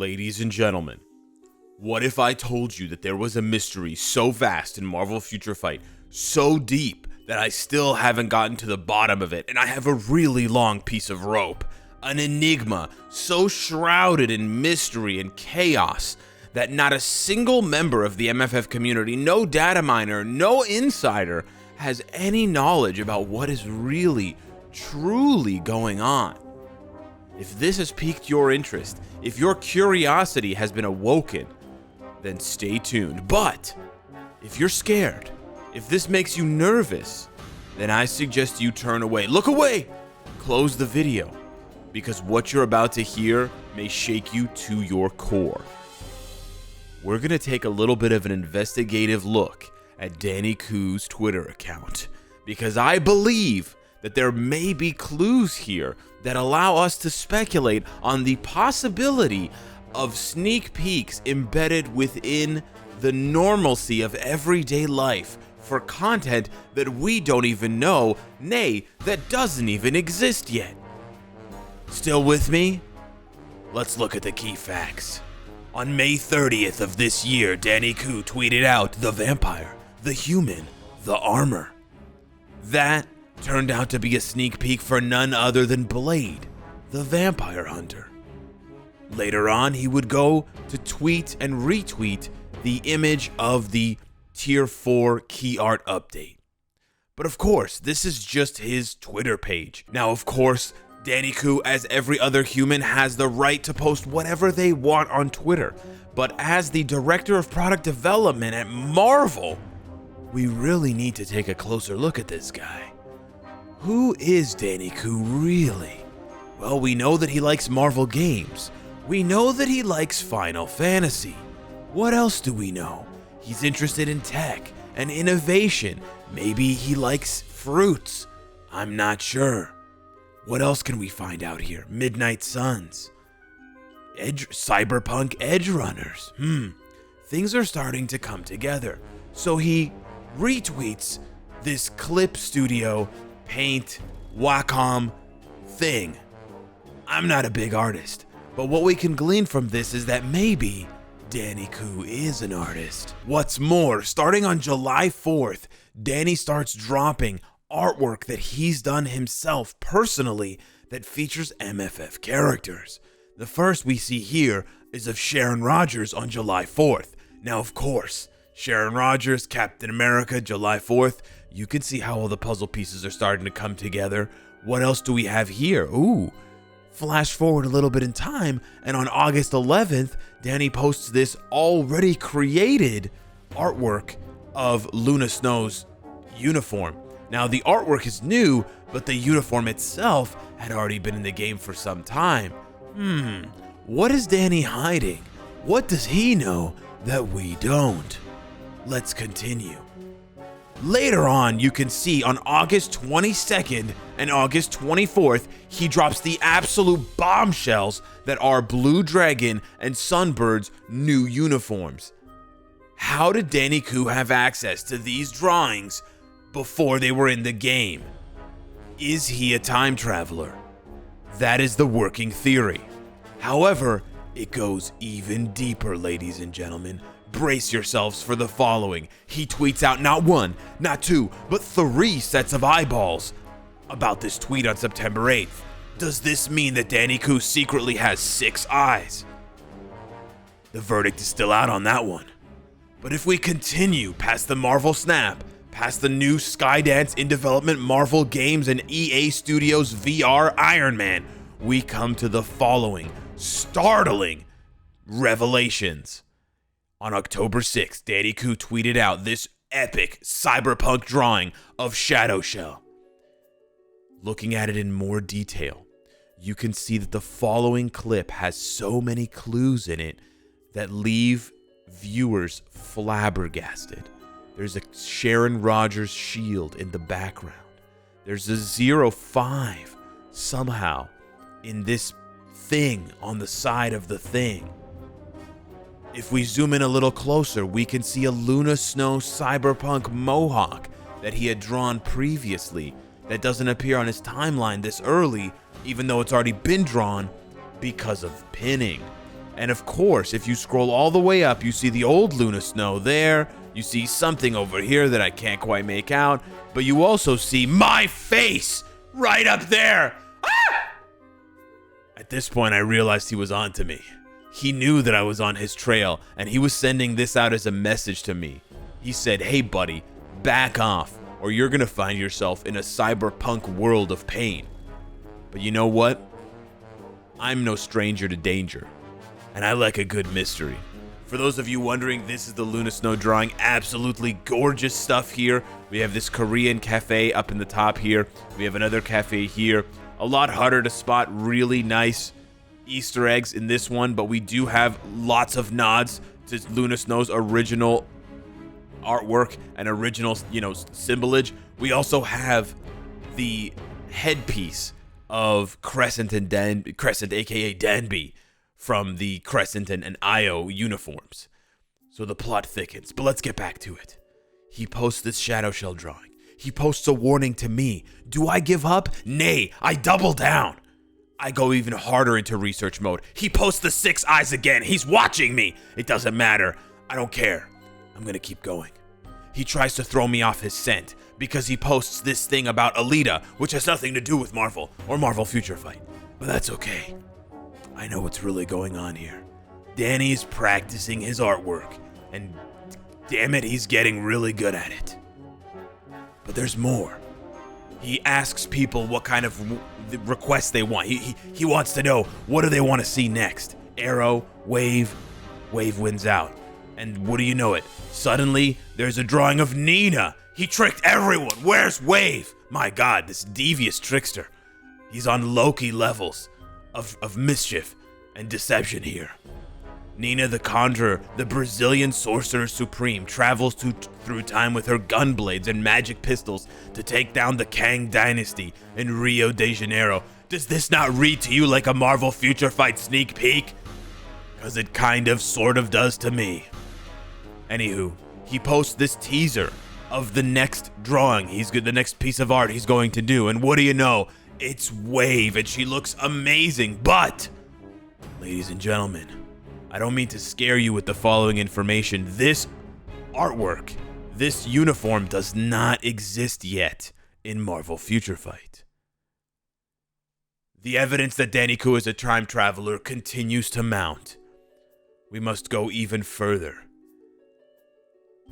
Ladies and gentlemen, what if I told you that there was a mystery so vast in Marvel Future Fight, so deep that I still haven't gotten to the bottom of it, and I have a really long piece of rope, an enigma so shrouded in mystery and chaos that not a single member of the MFF community, no data miner, no insider, has any knowledge about what is really, truly going on? If this has piqued your interest, if your curiosity has been awoken, then stay tuned. But if you're scared, if this makes you nervous, then I suggest you turn away. Look away! Close the video, because what you're about to hear may shake you to your core. We're gonna take a little bit of an investigative look at Danny Koo's Twitter account, because I believe that there may be clues here that allow us to speculate on the possibility of sneak peeks embedded within the normalcy of everyday life for content that we don't even know, nay, that doesn't even exist yet. Still with me? Let's look at the key facts. On May 30th of this year, Danny Koo tweeted out the vampire, the human, the armor. That turned out to be a sneak peek for none other than Blade, the vampire hunter. Later on, he would go to tweet and retweet the image of the Tier 4 key art update. But of course, this is just his Twitter page. Now, of course, Danny Koo, as every other human, has the right to post whatever they want on Twitter. But as the director of product development at Marvel, we really need to take a closer look at this guy. Who is Danny Koo really? Well, we know that he likes Marvel games. We know that he likes Final Fantasy. What else do we know? He's interested in tech and innovation. Maybe he likes fruits. I'm not sure. What else can we find out here? Midnight Suns. Cyberpunk Edge Runners. Things are starting to come together. So he retweets this Clip Studio Paint Wacom thing. I'm not a big artist, but what we can glean from this is that maybe Danny Koo is an artist. What's more, starting on July 4th, Danny starts dropping artwork that he's done himself personally that features MFF characters. The first we see here is of Sharon Rogers on July 4th. Now, of course, Sharon Rogers, Captain America, July 4th. You can see how all the puzzle pieces are starting to come together. What else do we have here? Flash forward a little bit in time, and on August 11th, Danny posts this already created artwork of Luna Snow's uniform. Now, the artwork is new, but the uniform itself had already been in the game for some time. What is Danny hiding? What does he know that we don't? Let's continue. Later on, you can see on August 22nd and August 24th, he drops the absolute bombshells that are Blue Dragon and Sunbird's new uniforms. How did Danny Koo have access to these drawings before they were in the game? Is he a time traveler? That is the working theory. However, it goes even deeper, ladies and gentlemen. Brace yourselves for the following. He tweets out not one, not two, but 3 sets of eyeballs about this tweet on September 8th. Does this mean that Danny Koo secretly has 6 eyes? The verdict is still out on that one. But if we continue past the Marvel Snap, past the new Skydance in development Marvel games and EA Studios VR Iron Man, we come to the following startling revelations. On October 6th, Danny Koo tweeted out this epic cyberpunk drawing of Shadow Shell. Looking at it in more detail, you can see that the following clip has so many clues in it that leave viewers flabbergasted. There's a Sharon Rogers shield in the background. There's a 05 somehow in this thing on the side of the thing. If we zoom in a little closer, we can see a Luna Snow cyberpunk mohawk that he had drawn previously that doesn't appear on his timeline this early, even though it's already been drawn because of pinning. And of course, if you scroll all the way up, you see the old Luna Snow there. You see something over here that I can't quite make out. But you also see my face right up there. Ah! At this point, I realized he was onto me. He knew that I was on his trail, and he was sending this out as a message to me. He said, "Hey buddy, back off, or you're gonna find yourself in a cyberpunk world of pain." But you know what? I'm no stranger to danger, and I like a good mystery. For those of you wondering, this is the Luna Snow drawing. Absolutely gorgeous stuff here. We have this Korean cafe up in the top here. We have another cafe here. A lot harder to spot really nice Easter eggs in this one, but we do have lots of nods to Luna Snow's original artwork and original, symbolage. We also have the headpiece of Crescent, aka Danby, from the Crescent and Io uniforms. So the plot thickens, but let's get back to it. He posts this Shadow Shell drawing. He posts a warning to me. Do I give up? Nay, I double down. I go even harder into research mode. He posts the 6 eyes again. He's watching me. It doesn't matter. I don't care. I'm gonna keep going. He tries to throw me off his scent because he posts this thing about Alita, which has nothing to do with Marvel or Marvel Future Fight. But that's okay. I know what's really going on here. Danny's practicing his artwork, and damn it, he's getting really good at it. But there's more. He asks people what kind of requests they want. He wants to know, what do they want to see next? Arrow, Wave. Wave wins out. And what do you know it? Suddenly, there's a drawing of Nina. He tricked everyone. Where's Wave? My God, this devious trickster. He's on Loki levels of mischief and deception here. Nina the Conjurer, the Brazilian sorcerer supreme, travels through time with her gun blades and magic pistols to take down the Kang dynasty in Rio de Janeiro. Does this not read to you like a Marvel Future Fight sneak peek? Cause it kind of sort of does to me. Anywho, he posts this teaser of the next drawing. The next piece of art he's going to do, and what do you know? It's Wave, and she looks amazing. But, ladies and gentlemen, I don't mean to scare you with the following information. This artwork, this uniform does not exist yet in Marvel Future Fight. The evidence that Danny Koo is a time traveler continues to mount. We must go even further.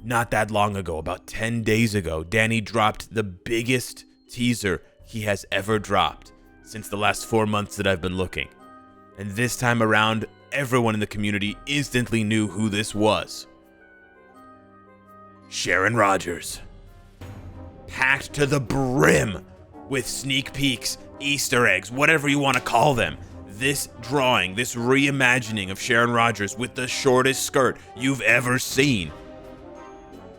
Not that long ago, about 10 days ago, Danny dropped the biggest teaser he has ever dropped since the last 4 months that I've been looking. And this time around, everyone in the community instantly knew who this was. Sharon Rogers. Packed to the brim with sneak peeks, Easter eggs, whatever you want to call them. This drawing, this reimagining of Sharon Rogers with the shortest skirt you've ever seen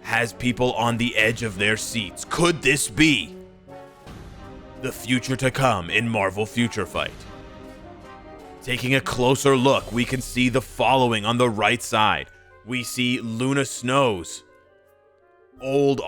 has people on the edge of their seats. Could this be the future to come in Marvel Future Fight? Taking a closer look, we can see the following on the right side. We see Luna Snow's old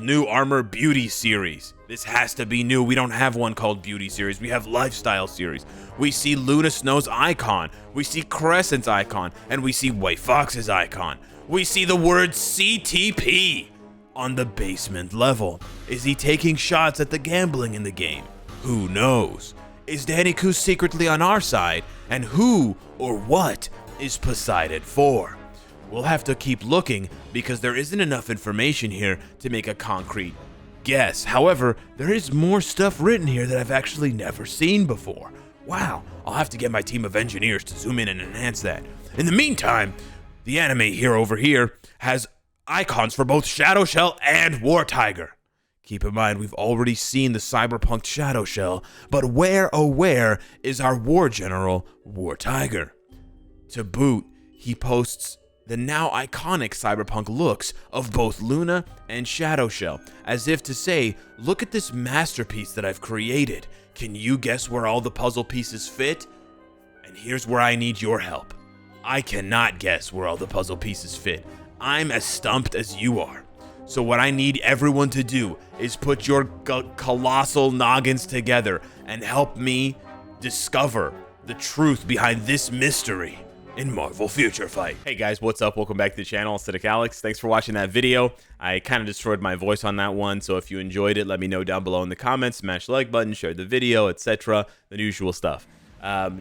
new armor beauty series. This has to be new. We don't have one called beauty series. We have lifestyle series. We see Luna Snow's icon. We see Crescent's icon. And we see White Fox's icon. We see the word CTP on the basement level. Is he taking shots at the gambling in the game? Who knows? Is Danny Koo secretly on our side? And who or what is Poseidon for? We'll have to keep looking because there isn't enough information here to make a concrete guess. However, there is more stuff written here that I've actually never seen before. Wow, I'll have to get my team of engineers to zoom in and enhance that. In the meantime, the anime hero over here has icons for both Shadow Shell and War Tiger. Keep in mind, we've already seen the cyberpunk Shadow Shell, but where, oh where, is our war general, War Tiger? To boot, he posts the now iconic cyberpunk looks of both Luna and Shadow Shell, as if to say, look at this masterpiece that I've created. Can you guess where all the puzzle pieces fit? And here's where I need your help. I cannot guess where all the puzzle pieces fit. I'm as stumped as you are. So what I need everyone to do is put your colossal noggins together and help me discover the truth behind this mystery in Marvel Future Fight. Hey guys, what's up? Welcome back to the channel. Cynicalex. Thanks for watching that video. I kind of destroyed my voice on that one, so if you enjoyed it, let me know down below in the comments. Smash the like button, share the video, etc. The usual stuff.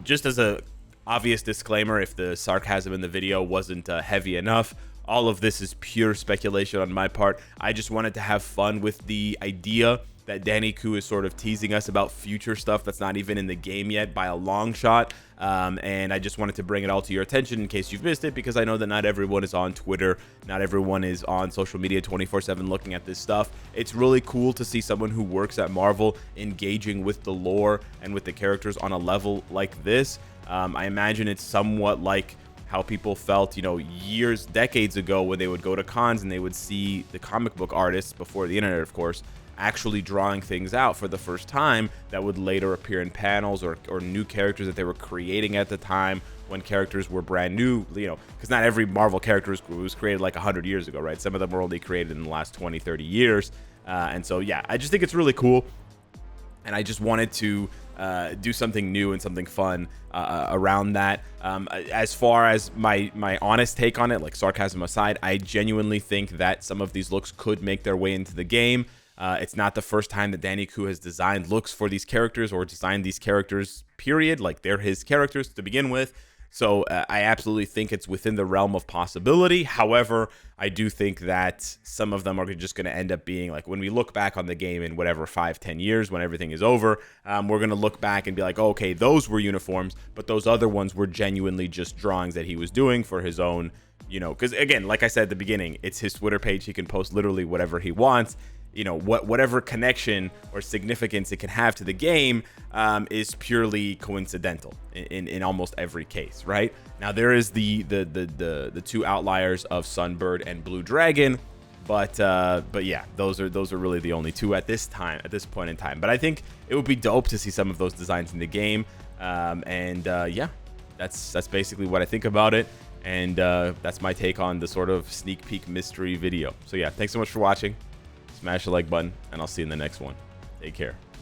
Just as a obvious disclaimer, if the sarcasm in the video wasn't heavy enough, all of this is pure speculation on my part. I just wanted to have fun with the idea that Danny Koo is sort of teasing us about future stuff that's not even in the game yet by a long shot. And I just wanted to bring it all to your attention in case you've missed it, because I know that not everyone is on Twitter, not everyone is on social media 24/7 looking at this stuff. It's really cool to see someone who works at Marvel engaging with the lore and with the characters on a level like this. I imagine it's somewhat like how people felt, you know, years, decades ago when they would go to cons and they would see the comic book artists, before the internet, of course, actually drawing things out for the first time that would later appear in panels, or new characters that they were creating at the time when characters were brand new, you know, because not every Marvel character was created like 100 years ago, right? Some of them were only created in the last 20, 30 years. And so, yeah, I just think it's really cool. And I just wanted to do something new and something fun around that. As far as my honest take on it, like sarcasm aside, I genuinely think that some of these looks could make their way into the game. It's not the first time that Danny Koo has designed looks for these characters, or designed these characters, period. Like, they're his characters to begin with. So I absolutely think it's within the realm of possibility. However, I do think that some of them are just going to end up being like, when we look back on the game in whatever 5-10 years, when everything is over, we're going to look back and be like, oh, okay, those were uniforms, but those other ones were genuinely just drawings that he was doing for his own, you know, because again, like I said at the beginning, it's his Twitter page. He can post literally whatever he wants. You know, whatever connection or significance it can have to the game is purely coincidental in almost every case, right? Now, there is the two outliers of Sunbird and Blue Dragon, but yeah, those are really the only two at this point in time. But I think it would be dope to see some of those designs in the game, yeah, that's basically what I think about it, and that's my take on the sort of sneak peek mystery video. So yeah, thanks so much for watching. Smash the like button, and I'll see you in the next one. Take care.